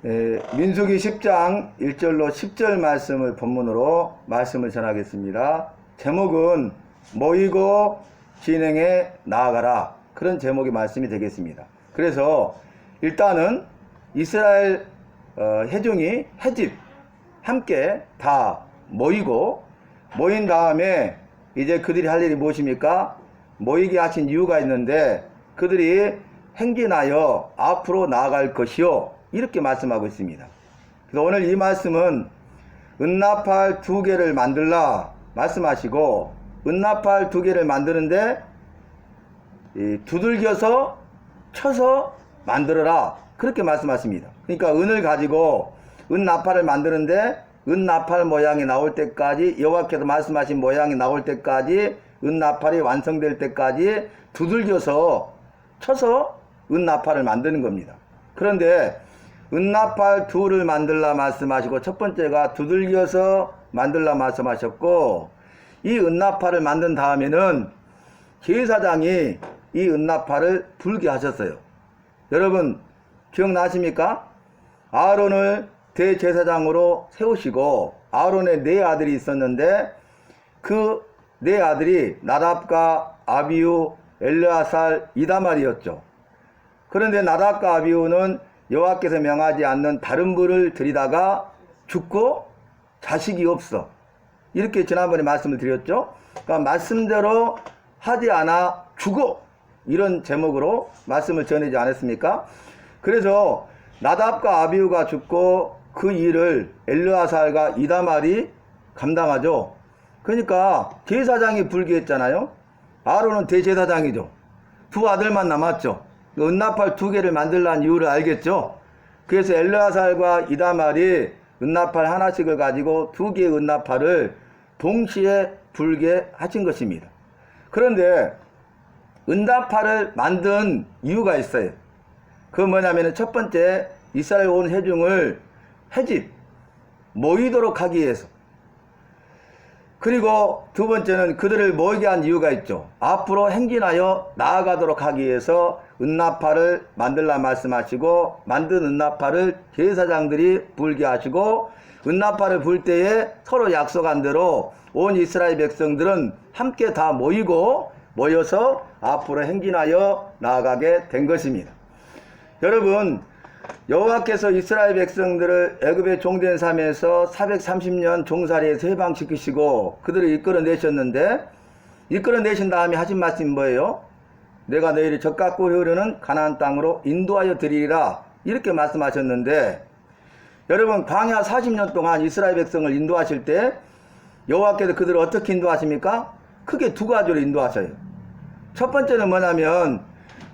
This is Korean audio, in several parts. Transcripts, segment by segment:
민수기 10장 1절로 10절 말씀을 본문으로 말씀을 전하겠습니다. 제목은 모이고 진행해 나아가라, 그런 제목의 말씀이 되겠습니다. 그래서 일단은 이스라엘 회중이 해집 함께 다 모인 다음에 이제 그들이 할 일이 무엇입니까? 모이게 하신 이유가 있는데 그들이 행진하여 앞으로 나아갈 것이요, 이렇게 말씀하고 있습니다. 그래서 오늘 이 말씀은 은나팔 2개를 만들라 말씀하시고, 은나팔 2개를 만드는데 두들겨서 쳐서 만들어라, 그렇게 말씀하십니다. 그러니까 은을 가지고 은나팔을 만드는데 은나팔 모양이 나올 때까지, 여호와께서 말씀하신 모양이 나올 때까지, 은나팔이 완성될 때까지 두들겨서 쳐서 은나팔을 만드는 겁니다. 그런데 은나팔 2를 만들라 말씀하시고, 첫 번째가 두들겨서 만들라 말씀하셨고, 이 은나팔을 만든 다음에는 제사장이 이 은나팔을 불게 하셨어요. 여러분 기억나십니까? 아론을 대제사장으로 세우시고, 아론의 4아들이 있었는데 그 4아들이 나답과 아비후, 엘르아살, 이다말이었죠. 그런데 나답과 아비후는 여호와께서 명하지 않는 다른 분을 드리다가 죽고 자식이 없어, 이렇게 지난번에 말씀을 드렸죠. 그러니까 말씀대로 하지 않아 죽어, 이런 제목으로 말씀을 전하지 않았습니까? 그래서 나답과 아비후가 죽고 그 일을 엘르아살과 이다말이 감당하죠. 그러니까 제사장이 불기했잖아요. 아론은 대제사장이죠. 2 아들만 남았죠. 은나팔 2개를 만들라는 이유를 알겠죠. 그래서 엘르아살과 이다말이 은나팔 하나씩을 가지고 2개의 은나팔을 동시에 불게 하신 것입니다. 그런데 은나팔을 만든 이유가 있어요. 그건 뭐냐면, 첫 번째, 이스라엘 온 회중을 해집 모이도록 하기 위해서, 그리고 두 번째는 그들을 모이게 한 이유가 있죠. 앞으로 행진하여 나아가도록 하기 위해서 은나팔을 만들라 말씀하시고, 만든 은나팔을 제사장들이 불게 하시고, 은나팔을 불 때에 서로 약속한 대로 온 이스라엘 백성들은 함께 다 모여서 앞으로 행진하여 나아가게 된 것입니다. 여러분, 여호와께서 이스라엘 백성들을 애굽의 종된 삶에서 430년 종살이에서 해방시키시고 그들을 이끌어내셨는데, 이끌어내신 다음에 하신 말씀이 뭐예요? 내가 너희를 젖같고 흐르는 가나안 땅으로 인도하여 드리리라, 이렇게 말씀하셨는데, 여러분 광야 40년 동안 이스라엘 백성을 인도하실 때 여호와께서 그들을 어떻게 인도하십니까? 크게 2가지로 인도하셔요. 첫 번째는 뭐냐면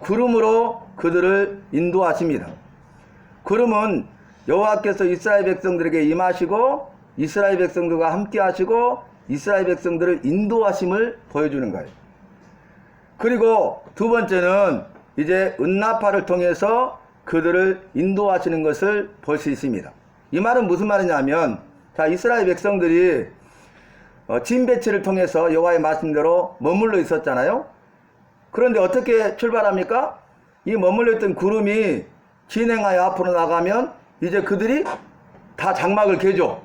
구름으로 그들을 인도하십니다. 구름은 여호와께서 이스라엘 백성들에게 임하시고 이스라엘 백성들과 함께 하시고 이스라엘 백성들을 인도하심을 보여주는 거예요. 그리고 두 번째는 이제 은나팔을 통해서 그들을 인도하시는 것을 볼 수 있습니다. 이 말은 무슨 말이냐면, 자, 이스라엘 백성들이 진배치를 통해서 여호와의 말씀대로 머물러 있었잖아요. 그런데 어떻게 출발합니까? 이 머물러 있던 구름이 진행하여 앞으로 나가면 이제 그들이 다 장막을 개죠.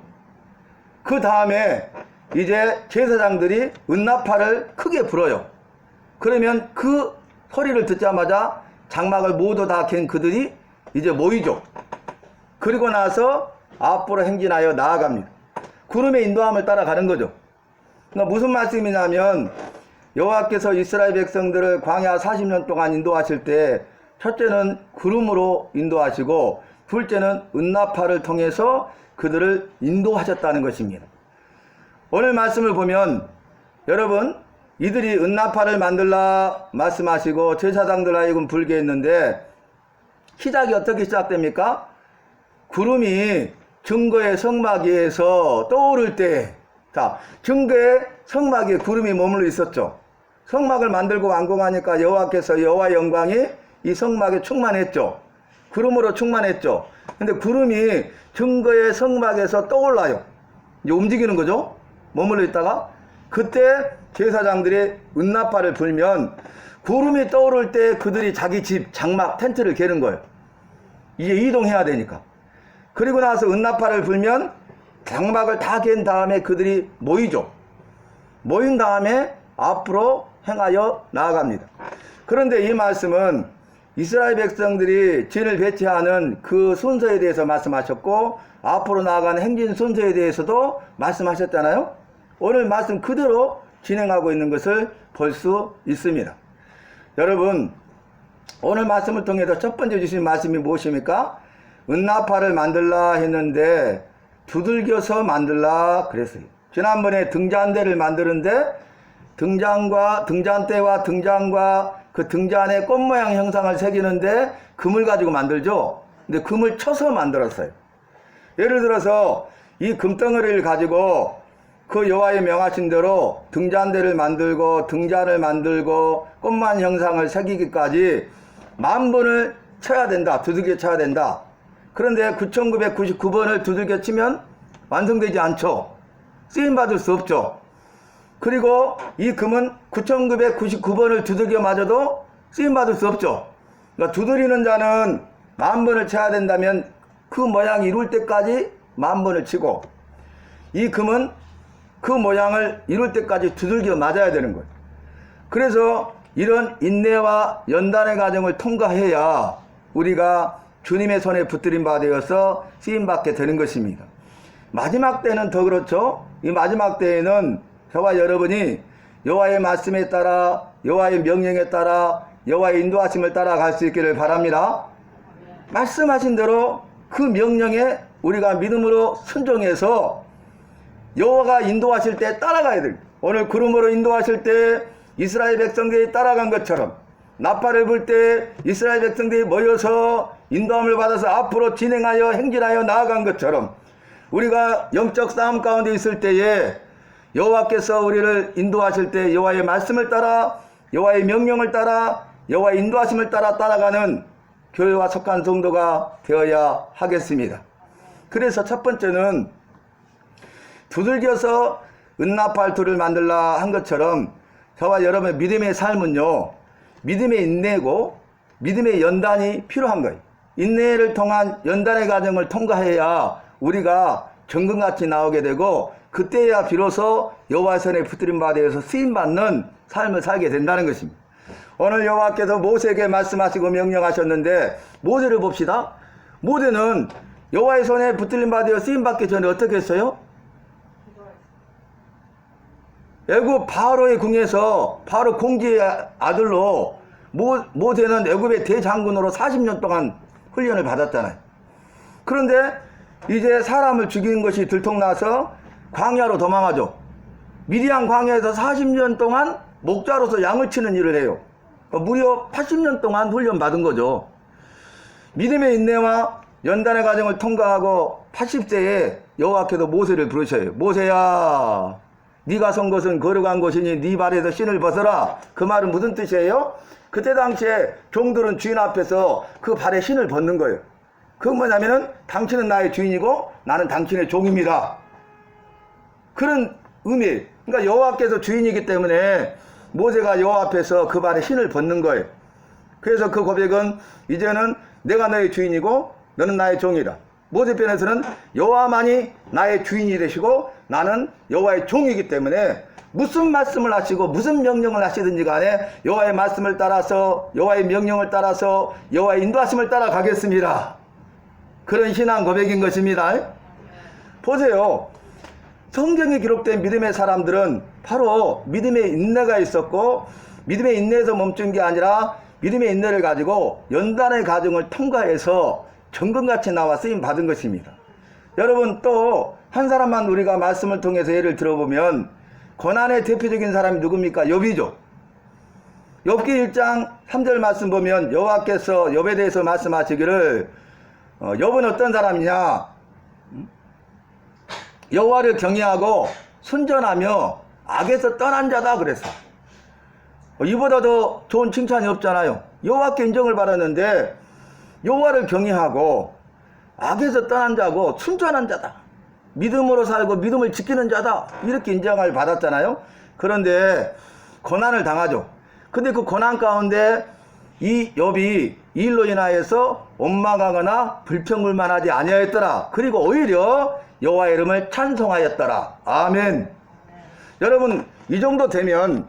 그 다음에 이제 제사장들이 은나팔을 크게 불어요. 그러면 그 소리를 듣자마자 장막을 모두 다 갠 그들이 이제 모이죠. 그리고 나서 앞으로 행진하여 나아갑니다. 구름의 인도함을 따라가는 거죠. 그러니까 무슨 말씀이냐면, 여호와께서 이스라엘 백성들을 광야 40년 동안 인도하실 때 첫째는 구름으로 인도하시고 둘째는 은나팔을 통해서 그들을 인도하셨다는 것입니다. 오늘 말씀을 보면 여러분, 이들이 은나팔을 만들라 말씀하시고 제사장들 하여금 불게 했는데 시작이 어떻게 시작됩니까? 구름이 증거의 성막 위에서 떠오를 때, 자, 증거의 성막 위에 구름이 머물러 있었죠. 성막을 만들고 완공하니까 여호와께서 여호와의 영광이 이 성막에 충만했죠. 구름으로 충만했죠. 근데 구름이 증거의 성막에서 떠올라요. 이제 움직이는 거죠. 머물러 있다가 그때 제사장들이 은나팔을 불면 구름이 떠오를 때 그들이 자기 집 장막 텐트를 개는 거예요. 이제 이동해야 되니까. 그리고 나서 은나팔을 불면 장막을 다 갠 다음에 그들이 모이죠. 모인 다음에 앞으로 행하여 나아갑니다. 그런데 이 말씀은 이스라엘 백성들이 진을 배치하는 그 순서에 대해서 말씀하셨고 앞으로 나아가는 행진 순서에 대해서도 말씀하셨잖아요. 오늘 말씀 그대로 진행하고 있는 것을 볼 수 있습니다. 여러분, 오늘 말씀을 통해서 첫 번째 주신 말씀이 무엇입니까? 은나팔을 만들라 했는데 두들겨서 만들라 그랬어요. 지난번에 등잔대를 만드는데 등잔대와 등잔과 그 등잔에 꽃 모양 형상을 새기는데 금을 가지고 만들죠. 근데 금을 쳐서 만들었어요. 예를 들어서 이 금덩어리를 가지고 그 여호와의 명하신 대로 등잔대를 만들고 등잔을 만들고 꽃만 형상을 새기기까지 10,000번을 쳐야 된다. 두들겨 쳐야 된다. 그런데 9,999번을 두들겨 치면 완성되지 않죠. 쓰임받을 수 없죠. 그리고 이 금은 9,999번을 두들겨 맞아도 쓰임받을 수 없죠. 그러니까 두드리는 자는 10,000번을 쳐야 된다면 그 모양이 이룰 때까지 10,000번을 치고 이 금은 그 모양을 이룰 때까지 두들겨 맞아야 되는 거예요. 그래서 이런 인내와 연단의 과정을 통과해야 우리가 주님의 손에 붙들림 바 되어서 쓰임받게 되는 것입니다. 마지막 때는 더 그렇죠. 이 마지막 때에는 저와 여러분이 여호와의 말씀에 따라 여호와의 명령에 따라 여호와의 인도하심을 따라갈 수 있기를 바랍니다. 말씀하신 대로 그 명령에 우리가 믿음으로 순종해서 여호와가 인도하실 때 따라가야 돼요. 오늘 구름으로 인도하실 때 이스라엘 백성들이 따라간 것처럼 나팔을 불 때 이스라엘 백성들이 모여서 인도함을 받아서 앞으로 진행하여 행진하여 나아간 것처럼 우리가 영적 싸움 가운데 있을 때에 여호와께서 우리를 인도하실 때 여호와의 말씀을 따라 여호와의 명령을 따라 여호와의 인도하심을 따라 따라가는 교회와 속한 성도가 되어야 하겠습니다. 그래서 첫 번째는 두들겨서 은나팔 둘을 만들라 한 것처럼 저와 여러분의 믿음의 삶은요, 믿음의 인내고 믿음의 연단이 필요한 거예요. 인내를 통한 연단의 과정을 통과해야 우리가 정금같이 나오게 되고 그때야 비로소 여호와의 손에 붙들림 바 되어서 쓰임받는 삶을 살게 된다는 것입니다. 오늘 여호와께서 모세에게 말씀하시고 명령하셨는데 모세를 봅시다. 모세는 여호와의 손에 붙들림 바 되어 쓰임받기 전에 어떻게 했어요? 애굽 바로의 궁에서 바로 공주의 아들로 모세는 애굽의 대장군으로 40년 동안 훈련을 받았잖아요. 그런데 이제 사람을 죽이는 것이 들통나서 광야로 도망하죠. 미디안 광야에서 40년 동안 목자로서 양을 치는 일을 해요. 무려 80년 동안 훈련 받은 거죠. 믿음의 인내와 연단의 과정을 통과하고 80세에 여호와께서 모세를 부르셔요. 모세야, 네가 선 것은 거룩한 곳이니 네 발에서 신을 벗어라. 그 말은 무슨 뜻이에요? 그때 당시에 종들은 주인 앞에서 그 발에 신을 벗는 거예요. 그건 뭐냐면은 당신은 나의 주인이고 나는 당신의 종입니다. 그런 의미. 그러니까 여호와께서 주인이기 때문에 모세가 여호와 앞에서 그 발에 신을 벗는 거예요. 그래서 그 고백은 이제는 내가 너의 주인이고 너는 나의 종이다. 모세 편에서는 여호와만이 나의 주인이 되시고 나는 여호와의 종이기 때문에 무슨 말씀을 하시고 무슨 명령을 하시든지 간에 여호와의 말씀을 따라서 여호와의 명령을 따라서 여호와의 인도하심을 따라가겠습니다. 그런 신앙 고백인 것입니다. 보세요. 성경에 기록된 믿음의 사람들은 바로 믿음의 인내가 있었고 믿음의 인내에서 멈춘 게 아니라 믿음의 인내를 가지고 연단의 과정을 통과해서 정금같이 나와 쓰임 받은 것입니다. 여러분, 또 한 사람만 우리가 말씀을 통해서 예를 들어보면 고난의 대표적인 사람이 누굽니까? 욥이죠. 욥기 1장 3절 말씀 보면 여호와께서 욥에 대해서 말씀하시기를 욥은 어떤 사람이냐? 여호와를 경외하고 순전하며 악에서 떠난 자다 그랬어. 이보다 더 좋은 칭찬이 없잖아요. 여호와께 인정을 받았는데 여호와를 경외하고 악에서 떠난 자고 순전한 자다. 믿음으로 살고 믿음을 지키는 자다. 이렇게 인정을 받았잖아요. 그런데 고난을 당하죠. 근데 그 고난 가운데 이 욥이 이 일로 인하여서 원망하거나 불평불만하지 아니하였더라. 그리고 오히려 여호와의 이름을 찬송하였더라. 아멘. 여러분, 이 정도 되면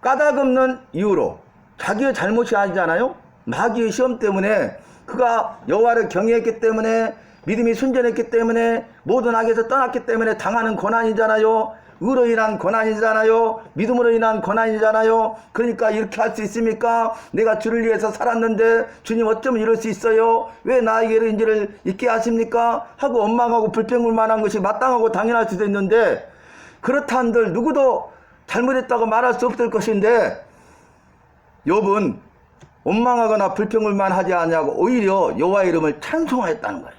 까닭 없는 이유로 자기의 잘못이 아니잖아요. 마귀의 시험 때문에 그가 여호와를 경외했기 때문에, 믿음이 순전했기 때문에, 모든 악에서 떠났기 때문에 당하는 고난이잖아요. 의로 인한 고난이잖아요. 믿음으로 인한 고난이잖아요. 그러니까 이렇게 할 수 있습니까? 내가 주를 위해서 살았는데 주님 어쩌면 이럴 수 있어요? 왜 나에게 이런지를 있게 하십니까? 하고 원망하고 불평불만한 것이 마땅하고 당연할 수도 있는데, 그렇다 한들 누구도 잘못했다고 말할 수 없을 것인데, 욥은 원망하거나 불평불만 하지 않냐고 오히려 여호와의 이름을 찬송하였다는 거예요.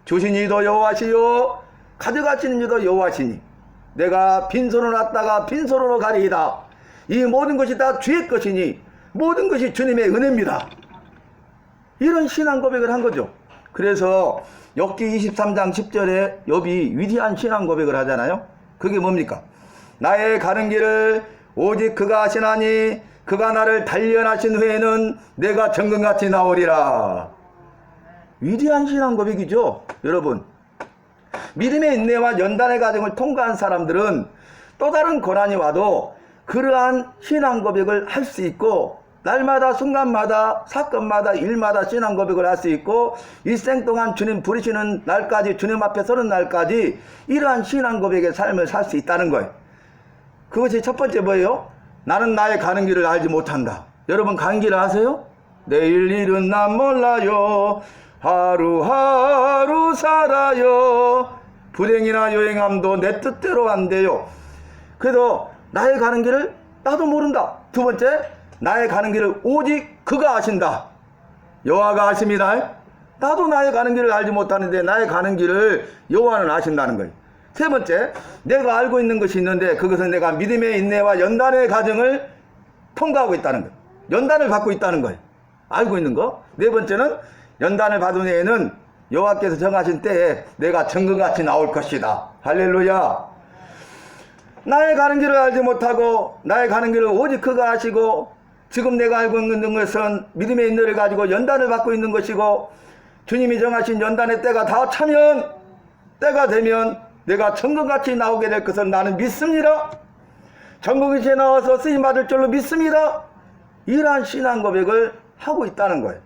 주신 이도 여호와시요 가져가시는 이도 여호와시니 내가 빈손으로 왔다가 빈손으로 가리이다. 이 모든 것이 다 주의 것이니 모든 것이 주님의 은혜입니다. 이런 신앙 고백을 한 거죠. 그래서 욥기 23장 10절에 욥이 위대한 신앙 고백을 하잖아요. 그게 뭡니까? 나의 가는 길을 오직 그가 하시나니 그가 나를 단련하신 후에는 내가 정금같이 나오리라. 위대한 신앙 고백이죠. 여러분, 믿음의 인내와 연단의 과정을 통과한 사람들은 또 다른 고난이 와도 그러한 신앙 고백을 할 수 있고, 날마다 순간마다 사건마다 일마다 신앙 고백을 할 수 있고, 일생 동안 주님 부르시는 날까지, 주님 앞에 서는 날까지 이러한 신앙 고백의 삶을 살 수 있다는 거예요. 그것이 첫 번째 뭐예요? 나는 나의 가는 길을 알지 못한다. 여러분, 가는 길을 아세요? 내일 일은 난 몰라요. 하루하루 살아요. 불행이나 요행함도 내 뜻대로 안 돼요. 그래도 나의 가는 길을 나도 모른다. 두 번째, 나의 가는 길을 오직 그가 아신다. 여호와가 아십니다. 나도 나의 가는 길을 알지 못하는데 나의 가는 길을 여호와는 아신다는 거예요. 세 번째, 내가 알고 있는 것이 있는데 그것은 내가 믿음의 인내와 연단의 과정을 통과하고 있다는 거예요. 연단을 받고 있다는 거예요. 알고 있는 거. 네 번째는 연단을 받은 후에는 여호와께서 정하신 때에 내가 정금같이 나올 것이다. 할렐루야. 나의 가는 길을 알지 못하고 나의 가는 길을 오직 그가 아시고, 지금 내가 알고 있는 것은 믿음의 인내를 가지고 연단을 받고 있는 것이고, 주님이 정하신 연단의 때가 다 차면, 때가 되면 내가 정금같이 나오게 될 것을 나는 믿습니다. 정금같이 나와서 쓰임받을 줄로 믿습니다. 이러한 신앙 고백을 하고 있다는 거예요.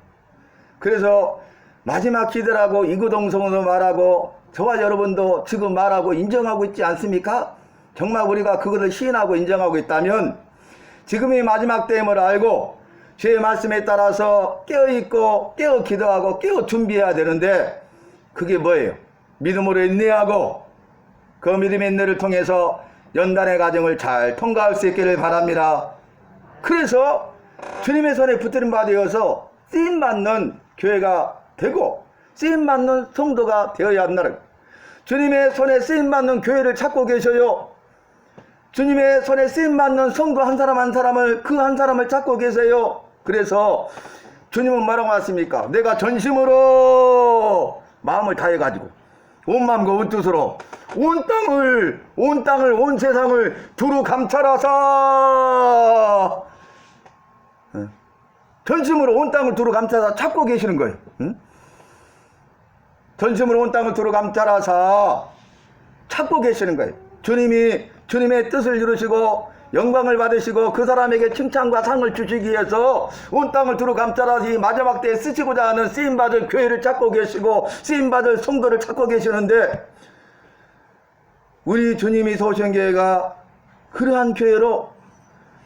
그래서 마지막 기도라고 이구동성으로 말하고, 저와 여러분도 지금 말하고 인정하고 있지 않습니까? 정말 우리가 그것을 시인하고 인정하고 있다면 지금이 마지막 때임을 알고 주의 말씀에 따라서 깨어있고 깨어 기도하고 깨어 준비해야 되는데, 그게 뭐예요? 믿음으로 인내하고 그 믿음의 인내를 통해서 연단의 과정을 잘 통과할 수 있기를 바랍니다. 그래서 주님의 손에 붙들림 받으어서 쓰임받는 교회가 되고 쓰임받는 성도가 되어야 한다는, 주님의 손에 쓰임받는 교회를 찾고 계셔요. 주님의 손에 쓰임받는 성도 한 사람 한 사람을, 그 한 사람을 찾고 계세요. 그래서 주님은 뭐라고 하십니까? 내가 전심으로 마음을 다해가지고 온 마음과 온 뜻으로 온 땅을 온 세상을 두루 감찰하사, 전심으로 온 땅을 두루 감찰하사 찾고 계시는 거예요. 전심으로 온 땅을 두루 감찰하사 찾고 계시는 거예요. 주님이 주님의 뜻을 이루시고 영광을 받으시고 그 사람에게 칭찬과 상을 주시기 위해서 온 땅을 두루 감찰하시 마지막 때에 쓰시고자 하는 쓰임받을 교회를 찾고 계시고 쓰임받을 성도를 찾고 계시는데, 우리 주님이 세우신 교회가 그러한 교회로,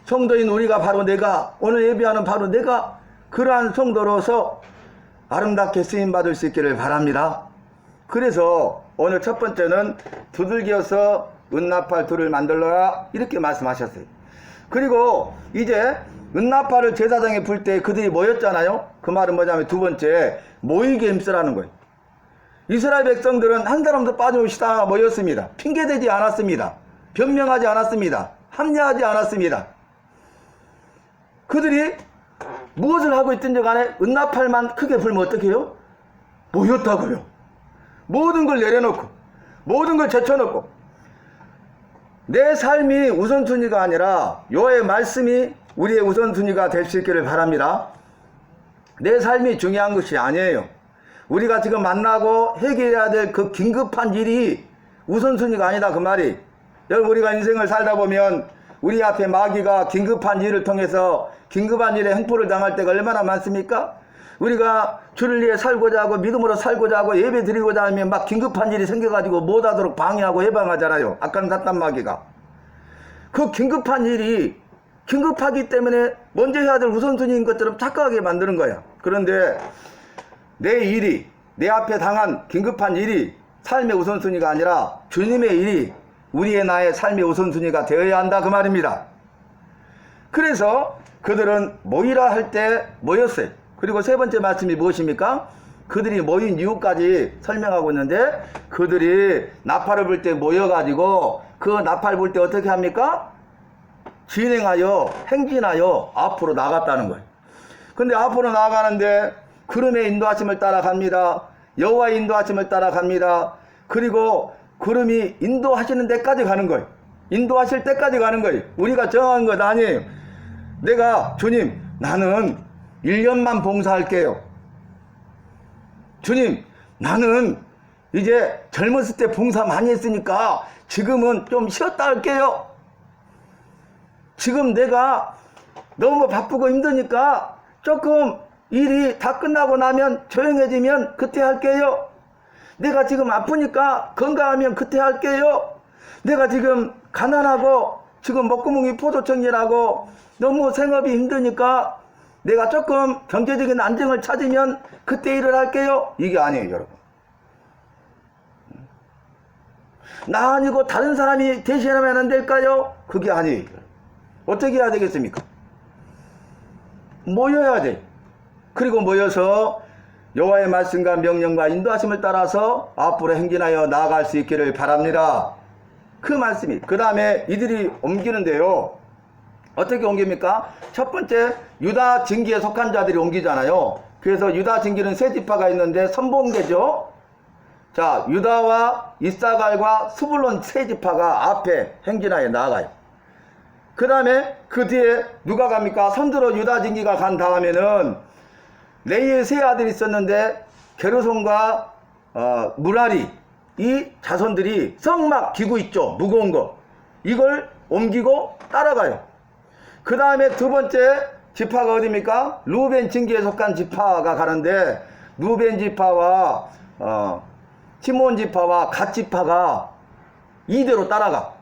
성도인 우리가 바로 내가, 오늘 예배하는 바로 내가 그러한 성도로서 아름답게 쓰임받을 수 있기를 바랍니다. 그래서 오늘 첫 번째는 두들겨서 은나팔 둘을 만들어라, 이렇게 말씀하셨어요. 그리고 이제 은나팔을 제사장에 불 때 그들이 모였잖아요. 그 말은 뭐냐면 두 번째, 모이게 힘쓰라는 거예요. 이스라엘 백성들은 한 사람도 빠짐없이 다 모였습니다. 핑계대지 않았습니다. 변명하지 않았습니다. 합리하지 않았습니다. 그들이 무엇을 하고 있든지 간에 은나팔만 크게 불면 어떻게 해요? 모였다고요. 모든 걸 내려놓고 모든 걸 제쳐놓고 내 삶이 우선순위가 아니라 여호와의 말씀이 우리의 우선순위가 될 수 있기를 바랍니다. 내 삶이 중요한 것이 아니에요. 우리가 지금 만나고 해결해야 될 그 긴급한 일이 우선순위가 아니다 그 말이. 여러분 우리가 인생을 살다 보면 우리 앞에 마귀가 긴급한 일을 통해서 긴급한 일에 횡포를 당할 때가 얼마나 많습니까? 우리가 주를 위해 살고자 하고 믿음으로 살고자 하고 예배 드리고자 하면 막 긴급한 일이 생겨가지고 못하도록 방해하고 해방하잖아요. 악한 사탄 마귀가. 그 긴급한 일이 긴급하기 때문에 먼저 해야 될 우선순위인 것처럼 착각하게 만드는 거야. 그런데 내 일이, 내 앞에 당한 긴급한 일이 삶의 우선순위가 아니라 주님의 일이 우리의 나의 삶의 우선순위가 되어야 한다 그 말입니다. 그래서 그들은 모이라 할 때 모였어요. 그리고 세 번째 말씀이 무엇입니까? 그들이 모인 이유까지 설명하고 있는데 그들이 나팔을 불 때 모여가지고 그 나팔 불 때 어떻게 합니까? 진행하여 행진하여 앞으로 나갔다는 거예요. 근데 앞으로 나가는데 구름의 인도하심을 따라갑니다. 여호와의 인도하심을 따라갑니다. 그리고 구름이 인도하시는 데까지 가는 거예요. 인도하실 때까지 가는 거예요. 우리가 정한 것 아니에요. 내가 주님 나는 1년만 봉사할게요. 주님 나는 이제 젊었을 때 봉사 많이 했으니까 지금은 좀 쉬었다 할게요. 지금 내가 너무 바쁘고 힘드니까 조금 일이 다 끝나고 나면 조용해지면 그때 할게요. 내가 지금 아프니까 건강하면 그때 할게요. 내가 지금 가난하고 지금 먹구멍이 포도청이라고 너무 생업이 힘드니까 내가 조금 경제적인 안정을 찾으면 그때 일을 할게요. 이게 아니에요 여러분. 나 아니고 다른 사람이 대신하면 안 될까요? 그게 아니에요. 어떻게 해야 되겠습니까? 모여야 돼. 그리고 모여서 여호와의 말씀과 명령과 인도하심을 따라서 앞으로 행진하여 나아갈 수 있기를 바랍니다. 그 말씀이. 그 다음에 이들이 옮기는데요. 어떻게 옮깁니까? 첫 번째 유다 진기에 속한 자들이 옮기잖아요. 그래서 유다 진기는 세 지파가 있는데 선봉대죠. 자, 유다와 이사갈과 스불론 세 지파가 앞에 행진하여 나아가요. 그 다음에 그 뒤에 누가 갑니까? 선두로 유다 진기가 간 다음에는 레이의 세 아들이 있었는데 게르손과 무라리 이 자손들이 성막 기구 있죠. 무거운 거. 이걸 옮기고 따라가요. 그 다음에 두 번째 지파가 어디입니까? 루벤 진기에 속한 지파가 가는데 루벤 지파와 시몬 지파와 갓 지파가 이대로 따라가.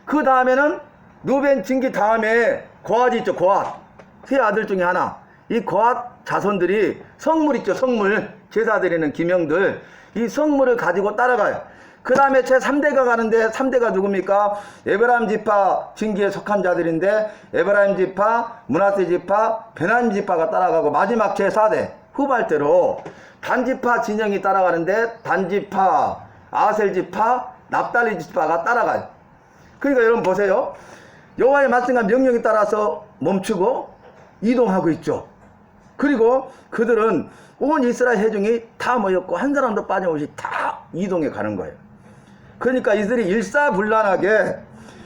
그 다음에는 루벤 진기 다음에 고앗이 있죠. 고앗. 세 아들 중에 하나. 이 고앗 자손들이 성물 있죠. 성물. 제사 드리는 기명들. 이 성물을 가지고 따라가요. 그 다음에 제3대가 가는데 3대가 누굽니까? 에브라임 지파 진기에 속한 자들인데 에브라임 지파, 므낫세 지파, 베냐민 지파가 따라가고 마지막 제4대 후발대로 단지파 진영이 따라가는데 단지파, 아셀 지파, 납달리 지파가 따라가요. 그러니까 여러분 보세요. 여호와의 말씀과 명령에 따라서 멈추고 이동하고 있죠. 그리고 그들은 온 이스라엘 회중이 다 모였고 한 사람도 빠짐없이 다 이동해 가는 거예요. 그러니까 이들이 일사불란하게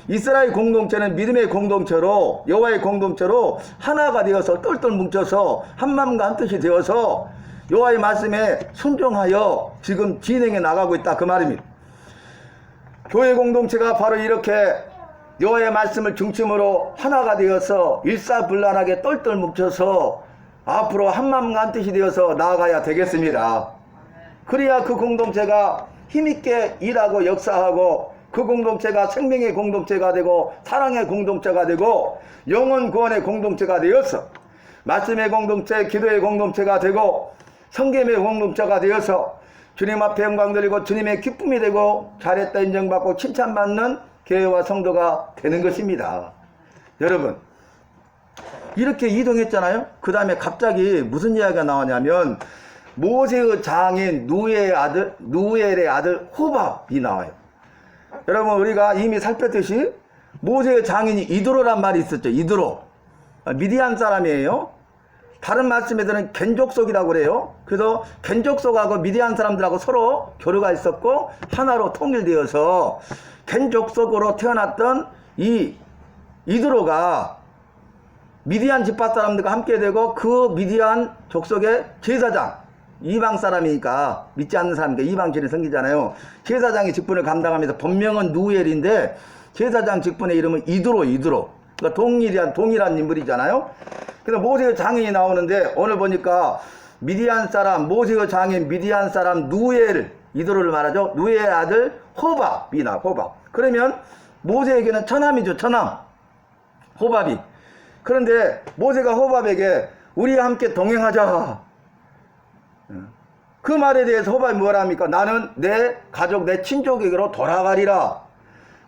이스라엘 공동체는 믿음의 공동체로 여호와의 공동체로 하나가 되어서 똘똘 뭉쳐서 한 마음과 한 뜻이 되어서 여호와의 말씀에 순종하여 지금 진행해 나가고 있다 그 말입니다. 교회 공동체가 바로 이렇게 여호와의 말씀을 중심으로 하나가 되어서 일사불란하게 똘똘 뭉쳐서 앞으로 한 마음과 한 뜻이 되어서 나아가야 되겠습니다. 그래야 그 공동체가 힘있게 일하고 역사하고 그 공동체가 생명의 공동체가 되고 사랑의 공동체가 되고 영혼 구원의 공동체가 되어서 말씀의 공동체, 기도의 공동체가 되고 성김의 공동체가 되어서 주님 앞에 영광 돌리고 주님의 기쁨이 되고 잘했다 인정받고 칭찬받는 교회와 성도가 되는 것입니다. 여러분 이렇게 이동했잖아요. 그 다음에 갑자기 무슨 이야기가 나오냐면 모세의 장인 누엘의 아들 호밥이 나와요. 여러분 우리가 이미 살폈듯이 모세의 장인이 이드로란 말이 있었죠. 이드로. 미디안 사람이에요. 다른 말씀에서는 겐족속이라고 그래요. 그래서 겐족속하고 미디안 사람들하고 서로 교류가 있었고 하나로 통일되어서 겐족속으로 태어났던 이 이드로가 미디안 집합 사람들과 함께 되고 그 미디안 족속의 제사장, 이방 사람이니까 믿지 않는 사람이니까 이방신이 생기잖아요. 제사장의 직분을 감당하면서 본명은 누엘인데 제사장 직분의 이름은 이드로. 그러니까 동일한 인물이잖아요. 그래서 모세의 장인이 나오는데 오늘 보니까 미디안 사람, 모세의 장인 미디안 사람 누엘, 이드로를 말하죠. 누엘의 아들 호밥. 그러면 모세에게는 처남이죠. 처남. 호밥이. 그런데 모세가 호밥에게 우리와 함께 동행하자. 그 말에 대해서 호밥이 뭐라 합니까? 나는 내 가족, 내 친족에게로 돌아가리라.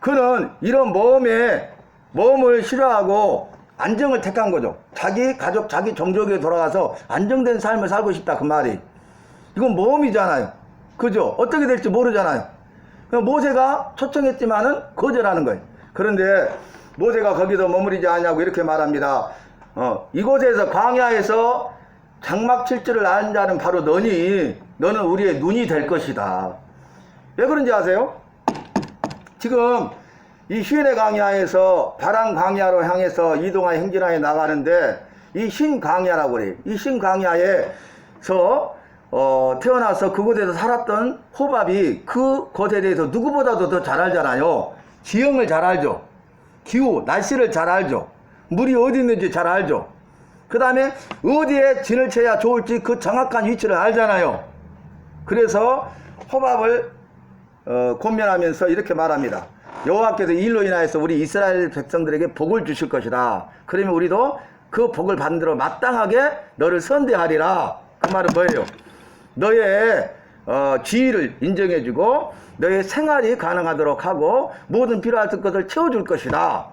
그는 이런 모험을 싫어하고 안정을 택한 거죠. 자기 가족, 자기 종족에 돌아가서 안정된 삶을 살고 싶다. 그 말이. 이건 모험이잖아요. 그죠? 어떻게 될지 모르잖아요. 모세가 초청했지만은 거절하는 거예요. 그런데 모세가 거기서 머무르지 않냐고 이렇게 말합니다. 이곳에서 광야에서 장막 칠 줄을 아는 자는 바로 너니, 너는 우리의 눈이 될 것이다. 왜 그런지 아세요? 지금 이 시내 광야에서 바람 광야로 향해서 이동하여 행진하여 나가는데 이 신 광야라고 그래요. 이 신 광야에서 태어나서 그곳에서 살았던 호밥이 그곳에 대해서 누구보다도 더 잘 알잖아요. 지형을 잘 알죠. 기후, 날씨를 잘 알죠. 물이 어디 있는지 잘 알죠. 그 다음에 어디에 진을 쳐야 좋을지 그 정확한 위치를 알잖아요. 그래서 호밥을 권면하면서 이렇게 말합니다. 여호와께서 이 일로 인하여서 우리 이스라엘 백성들에게 복을 주실 것이다. 그러면 우리도 그 복을 받는 대로 마땅하게 너를 선대하리라. 그 말은 뭐예요? 너의 지위를 인정해주고 너의 생활이 가능하도록 하고 모든 필요할 것을 채워줄 것이다.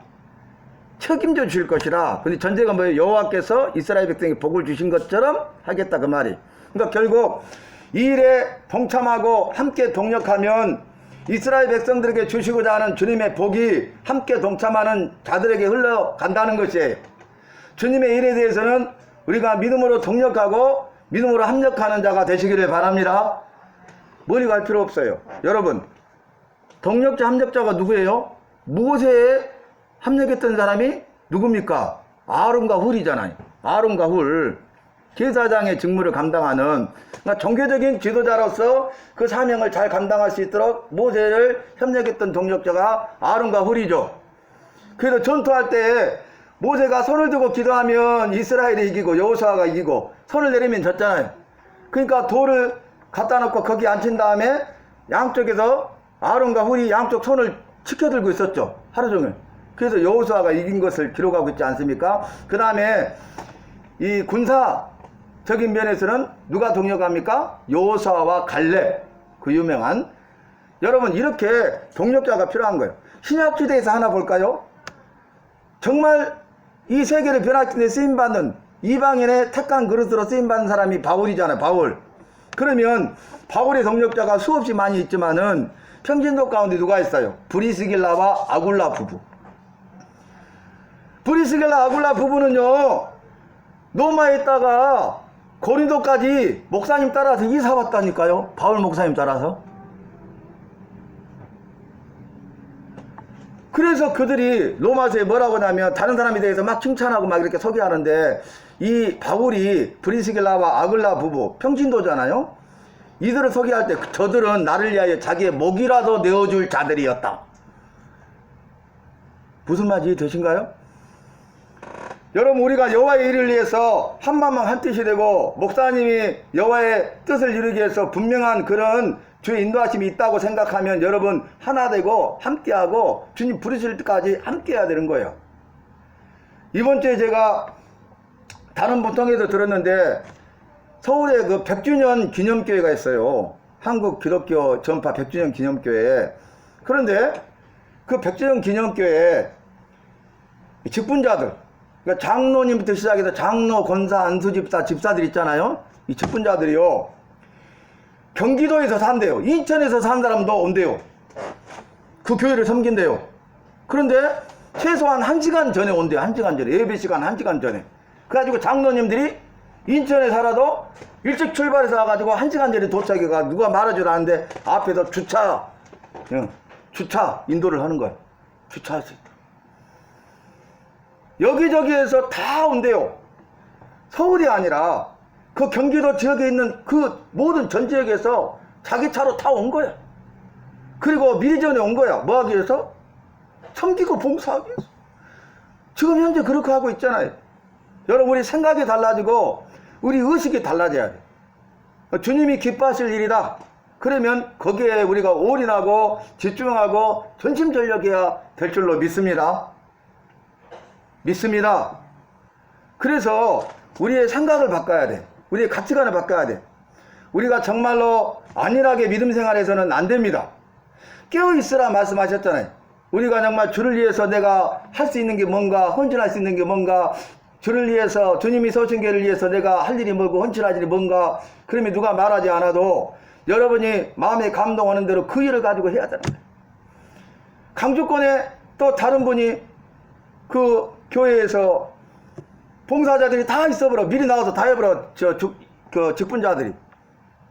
책임져 주실 것이다. 근데 전제가 뭐예요? 여호와께서 이스라엘 백성에게 복을 주신 것처럼 하겠다. 그 말이. 그러니까 결국 이 일에 동참하고 함께 동력하면 이스라엘 백성들에게 주시고자 하는 주님의 복이 함께 동참하는 자들에게 흘러간다는 것이에요. 주님의 일에 대해서는 우리가 믿음으로 동력하고 믿음으로 합력하는 자가 되시기를 바랍니다. 멀리 갈 필요 없어요. 여러분, 동력자 합력자가 누구예요? 모세에 합력했던 사람이 누굽니까? 아론과 훌이잖아요. 아론과 훌. 제사장의 직무를 감당하는, 그러니까 종교적인 지도자로서 그 사명을 잘 감당할 수 있도록 모세를 협력했던 동력자가 아론과 훌이죠. 그래서 전투할 때 모세가 손을 들고 기도하면 이스라엘이 이기고 여호수아가 이기고 손을 내리면 졌잖아요. 그러니까 돌을 갖다 놓고 거기 앉힌 다음에 양쪽에서 아론과 훌이 양쪽 손을 치켜들고 있었죠. 하루 종일. 그래서 여호수아가 이긴 것을 기록하고 있지 않습니까? 그 다음에 이 군사적인 면에서는 누가 동력합니까? 여호수아와 갈렙. 그 유명한. 여러분, 이렇게 동력자가 필요한 거예요. 신약시대에서 하나 볼까요? 정말 이 세계를 변화시키는 데 쓰임받는 이방인의 택한 그릇으로 쓰임받는 사람이 바울이잖아요. 바울. 그러면 바울의 동력자가 수없이 많이 있지만은 평신도 가운데 누가 있어요? 브리스길라와 아굴라 부부. 브리스길라 아굴라 부부는요, 로마에 있다가 고린도까지 목사님 따라서 이사 왔다니까요. 바울 목사님 따라서. 그래서 그들이 로마서에 뭐라고 하냐면 다른 사람에 대해서 막 칭찬하고 막 이렇게 소개하는데 이 바울이 브리스길라와 아굴라 부부 평신도잖아요. 이들을 소개할 때 저들은 나를 위하여 자기의 목이라도 내어줄 자들이었다. 무슨 말이 되신가요? 여러분, 우리가 여호와의 일을 위해서 한 마음만 한 뜻이 되고 목사님이 여호와의 뜻을 이루기 위해서 분명한 그런 주의 인도하심이 있다고 생각하면 여러분 하나 되고 함께하고 주님 부르실 때까지 함께해야 되는 거예요. 이번 주에 제가 다른 보통에서 들었는데 서울에 그 100주년 기념교회가 있어요. 한국 기독교 전파 100주년 기념교회. 그런데 그 100주년 기념교회 직분자들, 그러니까 장로님부터 시작해서 장로, 권사, 안수집사, 집사들 있잖아요. 이 직분자들이요, 경기도에서 산대요. 인천에서 산 사람도 온대요. 그 교회를 섬긴대요. 그런데 최소한 1시간 전에 온대요. 1시간 전에. 예배 시간 1시간 전에. 그래가지고 장로님들이 인천에 살아도 일찍 출발해서 와가지고 1시간 전에 도착해가 누가 말하지도 않는데 앞에서 주차 인도를 하는 거예요. 주차할 수 있다. 여기저기에서 다 온대요. 서울이 아니라 그 경기도 지역에 있는 그 모든 전 지역에서 자기 차로 다 온 거야. 그리고 미리 전에 온 거야. 뭐 하기 위해서? 섬기고 봉사하기 위해서. 지금 현재 그렇게 하고 있잖아요. 여러분, 우리 생각이 달라지고 우리 의식이 달라져야 돼. 주님이 기뻐하실 일이다. 그러면 거기에 우리가 올인하고 집중하고 전심전력해야 될 줄로 믿습니다. 믿습니다. 그래서 우리의 생각을 바꿔야 돼. 우리의 가치관을 바꿔야 돼. 우리가 정말로 안일하게 믿음 생활에서는 안 됩니다. 깨어있으라 말씀하셨잖아요. 우리가 정말 주를 위해서 내가 할 수 있는 게 뭔가, 헌신할 수 있는 게 뭔가, 주를 위해서, 주님이 서신 길을 위해서 내가 할 일이 뭐고 헌신할 일이 뭔가, 그러면 누가 말하지 않아도 여러분이 마음에 감동하는 대로 그 일을 가지고 해야 되는 거예요. 강주권에 또 다른 분이 그 교회에서 봉사자들이 다 있어버려. 미리 나와서 다 해버려. 그 직분자들이.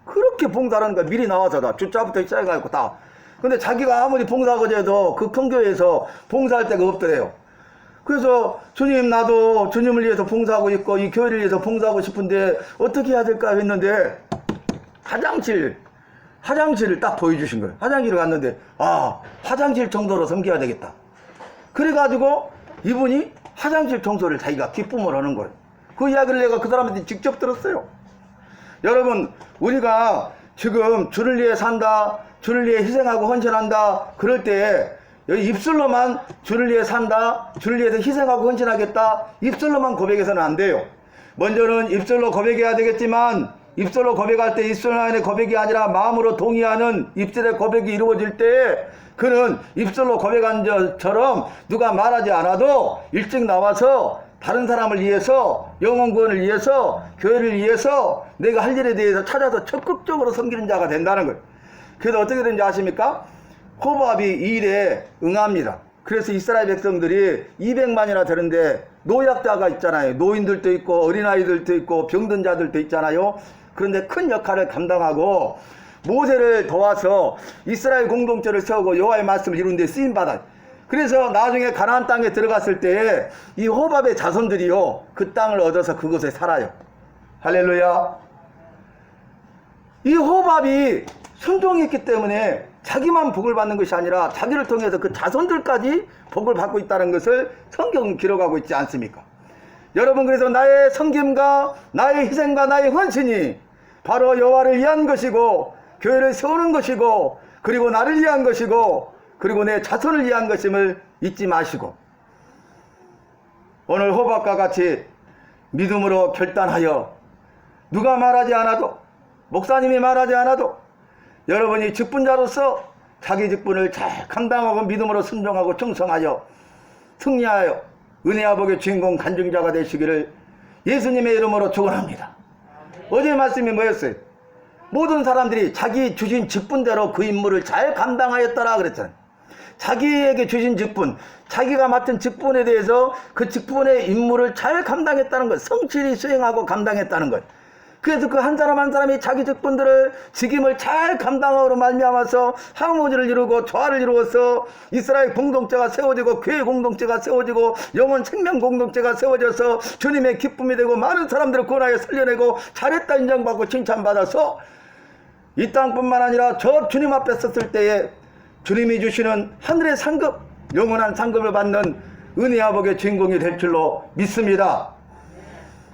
그렇게 봉사하는 거야. 미리 나와서 다. 주자부터 시작해가지고 다. 근데 자기가 아무리 봉사하고 해도 그 큰 교회에서 봉사할 데가 없더래요. 그래서 주님, 나도 주님을 위해서 봉사하고 있고 이 교회를 위해서 봉사하고 싶은데 어떻게 해야 될까 했는데 화장실을 딱 보여주신 거예요. 화장실을 갔는데 화장실 청소로 섬겨야 되겠다. 그래가지고 이분이 화장실 청소를 자기가 기쁨을 하는 거예요. 그 이야기를 내가 그 사람한테 직접 들었어요. 여러분, 우리가 지금 주를 위해 산다, 주를 위해 희생하고 헌신한다 그럴 때 여기 입술로만 주를 위해 산다, 주를 위해서 희생하고 헌신하겠다 입술로만 고백해서는 안 돼요. 먼저는 입술로 고백해야 되겠지만 입술로 고백할 때 입술만의 고백이 아니라 마음으로 동의하는 입술의 고백이 이루어질 때 그는 입술로 고백한 것처럼 누가 말하지 않아도 일찍 나와서 다른 사람을 위해서, 영혼 구원을 위해서, 교회를 위해서 내가 할 일에 대해서 찾아서 적극적으로 섬기는 자가 된다는 거예요. 그래서 어떻게 되는지 아십니까? 호밥이 이 일에 응합니다. 그래서 이스라엘 백성들이 200만이나 되는데 노약자가 있잖아요. 노인들도 있고 어린아이들도 있고 병든 자들도 있잖아요. 그런데 큰 역할을 감당하고 모세를 도와서 이스라엘 공동체를 세우고 여호와의 말씀을 이루는 데 쓰임받아요. 그래서 나중에 가나안 땅에 들어갔을 때 이 호밥의 자손들이요 그 땅을 얻어서 그곳에 살아요. 할렐루야. 이 호밥이 순종했기 때문에 자기만 복을 받는 것이 아니라 자기를 통해서 그 자손들까지 복을 받고 있다는 것을 성경은 기록하고 있지 않습니까? 여러분, 그래서 나의 섬김과 나의 희생과 나의 헌신이 바로 여호와를 위한 것이고 교회를 세우는 것이고 그리고 나를 위한 것이고 그리고 내 자손을 위한 것임을 잊지 마시고 오늘 호박과 같이 믿음으로 결단하여 누가 말하지 않아도 목사님이 말하지 않아도 여러분이 직분자로서 자기 직분을 잘 감당하고 믿음으로 순종하고 충성하여 승리하여 은혜와 복의 주인공 간증자가 되시기를 예수님의 이름으로 축원합니다. 어제 말씀이 뭐였어요? 모든 사람들이 자기 주신 직분대로 그 임무를 잘 감당하였더라 그랬잖아요. 자기에게 주신 직분, 자기가 맡은 직분에 대해서 그 직분의 임무를 잘 감당했다는 것, 성실히 수행하고 감당했다는 것. 그래서 그 한 사람 한 사람이 자기 직분들을 직임을 잘 감당하므로 말미암아서 항우지를 이루고 조화를 이루어서 이스라엘 공동체가 세워지고 교회 공동체가 세워지고 영혼 생명 공동체가 세워져서 주님의 기쁨이 되고 많은 사람들을 구원하여 살려내고 잘했다 인정받고 칭찬받아서 이 땅뿐만 아니라 저 주님 앞에 섰을 때에 주님이 주시는 하늘의 상급, 영원한 상급을 받는 은혜와 복의 주인공이 될 줄로 믿습니다.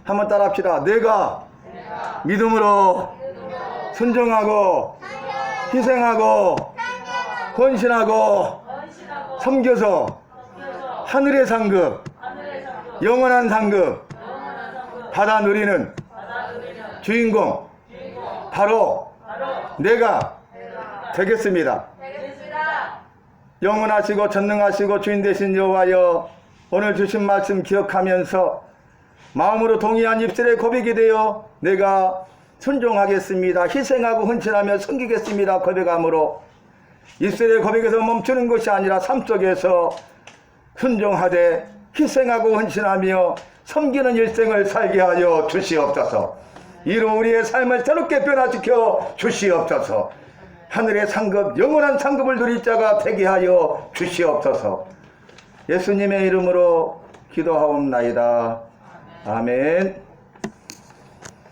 한번 따라합시다. 내가 믿음으로 순종하고 희생하고 헌신하고 섬겨서 하늘의 상급, 영원한 상급 받아 누리는 주인공 바로 내가 되겠습니다. 영원하시고 전능하시고 주인 되신 여호와여, 오늘 주신 말씀 기억하면서 마음으로 동의한 입술의 고백이 되어 내가 순종하겠습니다, 희생하고 헌신하며 섬기겠습니다 고백함으로 입술의 고백에서 멈추는 것이 아니라 삶 속에서 순종하되 희생하고 헌신하며 섬기는 일생을 살게 하여 주시옵소서. 이로 우리의 삶을 새롭게 변화시켜 주시옵소서. 하늘의 상급, 영원한 상급을 누릴 자가 되게 하여 주시옵소서. 예수님의 이름으로 기도하옵나이다. 아멘.